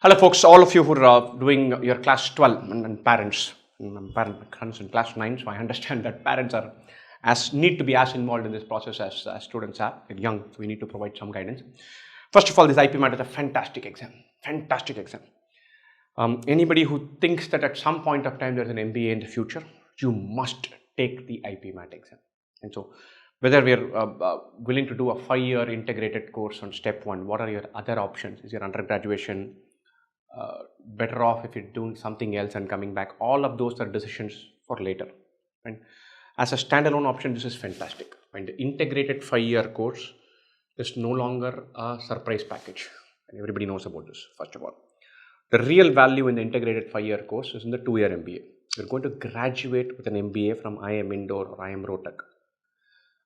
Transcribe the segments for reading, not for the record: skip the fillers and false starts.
Hello, folks. All of you who are doing your class 12 and parents. I'm parents in class 9, so I understand that parents are need to be as involved in this process as students are. They're young, so we need to provide some guidance. First of all, this IPMAT is a fantastic exam. Fantastic exam. Anybody who thinks that at some point of time there's an MBA in the future, you must take the IPMAT exam. And so, whether we're willing to do a 5-year integrated course on step 1, what are your other options? Is your undergraduation better off if you're doing something else and coming back? All of those are decisions for later. And as a standalone option, this is fantastic. And the integrated 5-year course is no longer a surprise package, and everybody knows about this. First of all, the real value in the integrated 5-year course is in the 2-year MBA. You're going to graduate with an MBA from IIM Indore or IIM Rohtak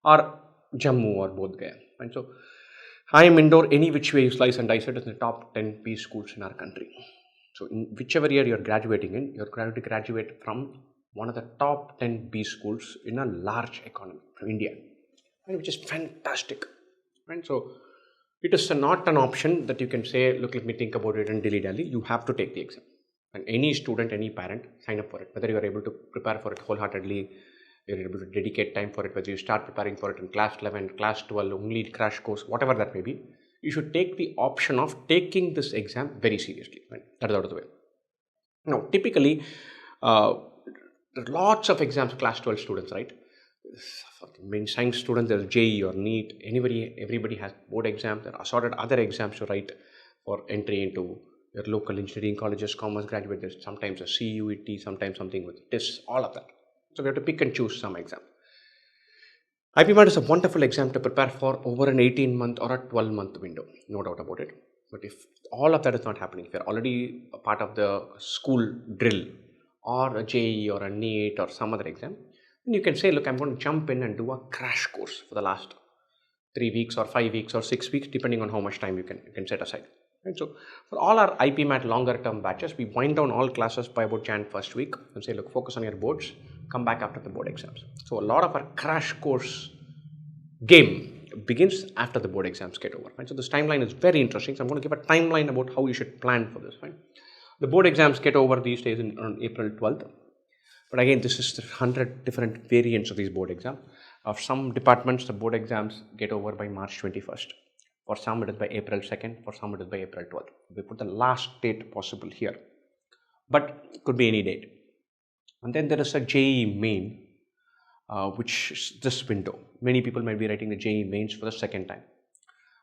or Jammu or Bodh Gaya. And so IIM Indore, any which way you slice and dice it, is in the top 10 B schools in our country. So in whichever year you're graduating in, you're going to graduate from one of the top 10 B schools in a large economy from India, and which is fantastic. Right? So it is not an option that you can say, look, let me think about it and dilly-dally. You have to take the exam. And any student, any parent, sign up for it. Whether you are able to prepare for it wholeheartedly, you're able to dedicate time for it, whether you start preparing for it in class 11, class 12, only crash course, whatever that may be, you should take the option of taking this exam very seriously. Right? That is out of the way. Now, typically, there are lots of exams, class 12 students, right? For the main science students, there's JEE or NEET. Everybody has board exams. There are assorted other exams to write for entry into your local engineering colleges, commerce graduate. There's sometimes a CUET, sometimes something with tests, all of that. So we have to pick and choose some exam. IPMAT is a wonderful exam to prepare for over an 18-month or a 12-month window, no doubt about it. But if all of that is not happening, if you're already a part of the school drill or a JEE or a NEET or some other exam, then you can say, look, I'm going to jump in and do a crash course for the last 3 weeks or 5 weeks or 6 weeks, depending on how much time you can set aside. And so for all our IPMAT longer term batches, we wind down all classes by about Jan first week and say, look, focus on your boards, come back after the board exams. So a lot of our crash course game begins after the board exams get over. Right? So this timeline is very interesting. So I'm going to give a timeline about how you should plan for this. Right? The board exams get over these days on April 12th. But again, this is 100 different variants of these board exams. Of some departments, the board exams get over by March 21st. For some, it is by April 2nd. For some, it is by April 12th. We put the last date possible here. But it could be any date. And then there is a JEE main, which is this window. Many people might be writing the JEE mains for the second time.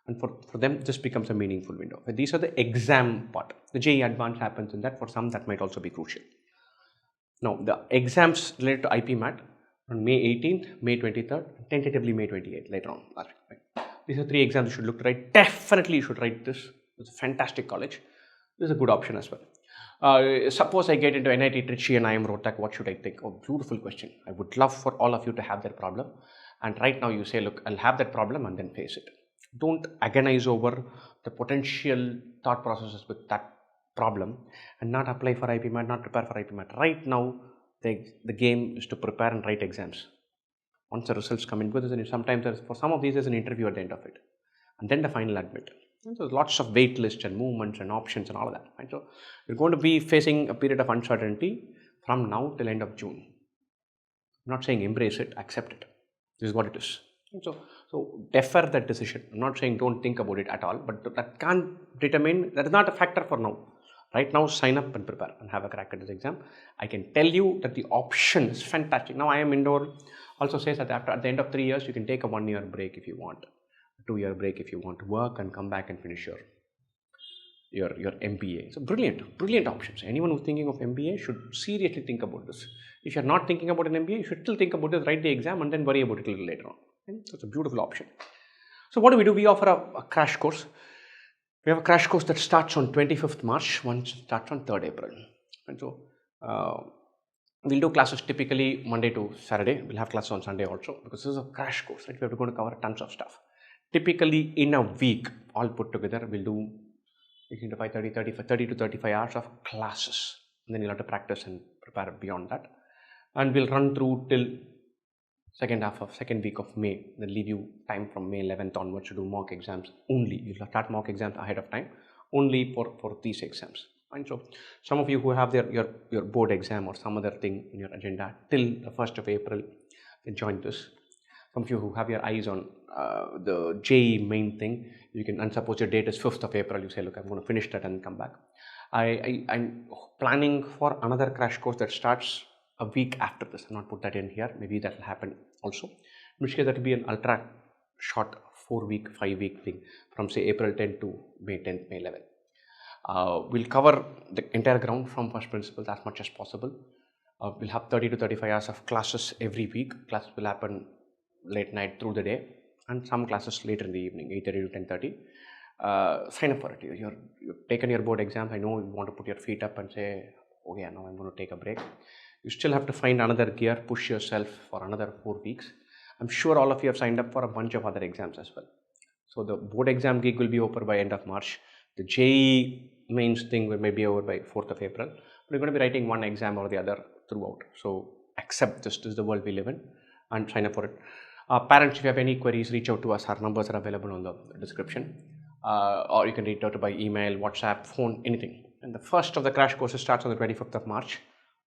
And for them, this becomes a meaningful window. But these are the exam part. The JEE advance happens in that. For some, that might also be crucial. Now, the exams related to IPMAT on May 18th, May 23rd, tentatively May 28th, later on, last week. Right? These are 3 exams you should look to write. Definitely you should write this. It's a fantastic college. This is a good option as well. Suppose I get into NIT Trichy and IIM Rohtak, what should I think? Oh, beautiful question. I would love for all of you to have that problem. And right now you say, look, I'll have that problem and then face it. Don't agonize over the potential thought processes with that problem and not apply for IPMAT, not prepare for IPMAT. Right now, the game is to prepare and write exams. Once the results come in, because sometimes for some of these there's an interview at the end of it, and then the final admit. And so there's lots of wait lists and movements and options and all of that. Right? So you're going to be facing a period of uncertainty from now till end of June. I'm not saying embrace it, accept it. This is what it is. And so defer that decision. I'm not saying don't think about it at all, but that can't determine, that is not a factor for now. Right now, sign up and prepare and have a crack at this exam. I can tell you that the option is fantastic. Now, IIM Indore also says that at the end of 3 years, you can take a 1-year break if you want, a 2-year break if you want to work and come back and finish your MBA. So brilliant options. Anyone who's thinking of MBA should seriously think about this. If you're not thinking about an MBA, you should still think about this, write the exam and then worry about it a little later on. And so it's a beautiful option. So what do? We offer a crash course. We have a crash course that starts on 25th March, one starts on 3rd April. And so we'll do classes typically Monday to Saturday. We'll have classes on Sunday also because this is a crash course, right? We have to go to cover tons of stuff. Typically in a week, all put together, we'll do 18 to 5, 30 to 35 hours of classes. And then you'll have to practice and prepare beyond that. And we'll run through till second week of May. Then leave you time from May 11th onwards to do mock exams only. You'll start mock exams ahead of time only for these exams. And so some of you who have your board exam or some other thing in your agenda till the 1st of April, can join this. Some of you who have your eyes on the JEE main thing, you can, and suppose your date is 5th of April, you say, look, I'm going to finish that and come back. I'm planning for another crash course that starts a week after this. I'll not put that in here. Maybe that will happen also. In which case that will be an ultra short 4-week, 5-week thing from say April 10 to May 10th, May 11th. We'll cover the entire ground from first principles as much as possible. We'll have 30 to 35 hours of classes every week. Classes will happen late night through the day and some classes later in the evening, 8:30 to 10:30. Sign up for it. You've taken your board exams. I know you want to put your feet up and say, oh yeah, now I'm going to take a break. You still have to find another gear, push yourself for another 4 weeks. I'm sure all of you have signed up for a bunch of other exams as well. So the board exam gig will be over by end of March. The JEE mains thing will maybe over by 4th of April. But you're going to be writing one exam or the other throughout. So accept this. This is the world we live in and sign up for it. Parents, if you have any queries, reach out to us. Our numbers are available on the description. Or you can reach out by email, WhatsApp, phone, anything. And the first of the crash courses starts on the 25th of March.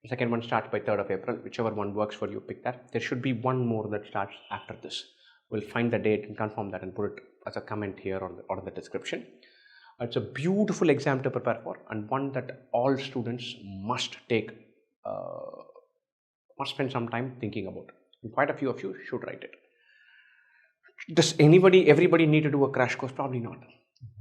The second one starts by 3rd of April. Whichever one works for you, pick that. There should be one more that starts after this. We'll find the date and confirm that and put it as a comment here or in the description. It's a beautiful exam to prepare for and one that all students must take, must spend some time thinking about. And quite a few of you should write it. Does everybody need to do a crash course? Probably not.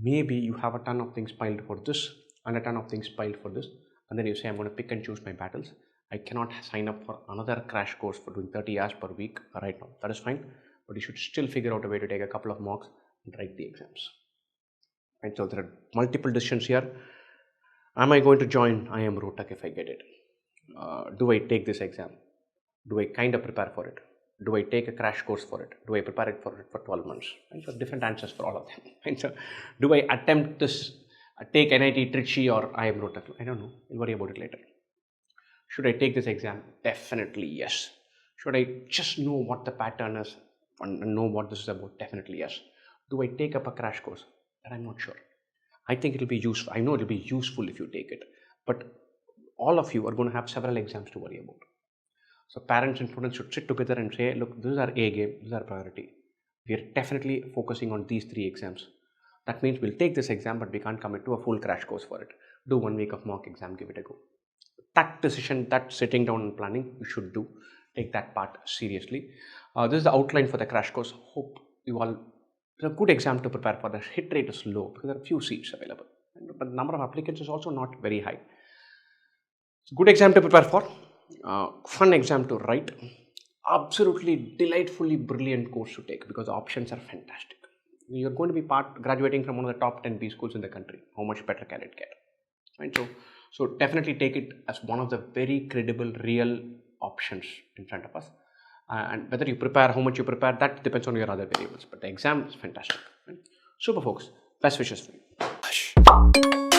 Maybe you have a ton of things piled for this and a ton of things piled for this. And then you say, I'm going to pick and choose my battles. I cannot sign up for another crash course for doing 30 hours per week right now. That is fine. But you should still figure out a way to take a couple of mocks and write the exams. Right, so there are multiple decisions here. Am I going to join IIM Rohtak if I get it? Do I take this exam? Do I kind of prepare for it? Do I take a crash course for it? Do I prepare it for 12 months? And so different answers for all of them. And so do I attempt this, take NIT Trichy or IIM Rohtak? I don't know. We'll worry about it later. Should I take this exam? Definitely yes. Should I just know what the pattern is and know what this is about? Definitely yes. Do I take up a crash course? That I'm not sure. I think it'll be useful. I know it'll be useful if you take it. But all of you are going to have several exams to worry about. So parents and students should sit together and say, look, this is our A game, this is our priority. We are definitely focusing on these 3 exams. That means we'll take this exam, but we can't commit to a full crash course for it. Do 1 week of mock exam, give it a go. That decision, that sitting down and planning, you should do. Take that part seriously. This is the outline for the crash course. Hope you all, it's a good exam to prepare for. The hit rate is low because there are few seats available. But the number of applicants is also not very high. It's a good exam to prepare for. Fun exam to write. Absolutely delightfully brilliant course to take because the options are fantastic. You're going to be graduating from one of the top 10 B schools in the country. How much better can it get? Right? So definitely take it as one of the very credible, real options in front of us. And whether you prepare, how much you prepare, that depends on your other variables. But the exam is fantastic. Right? Super folks, best wishes for you.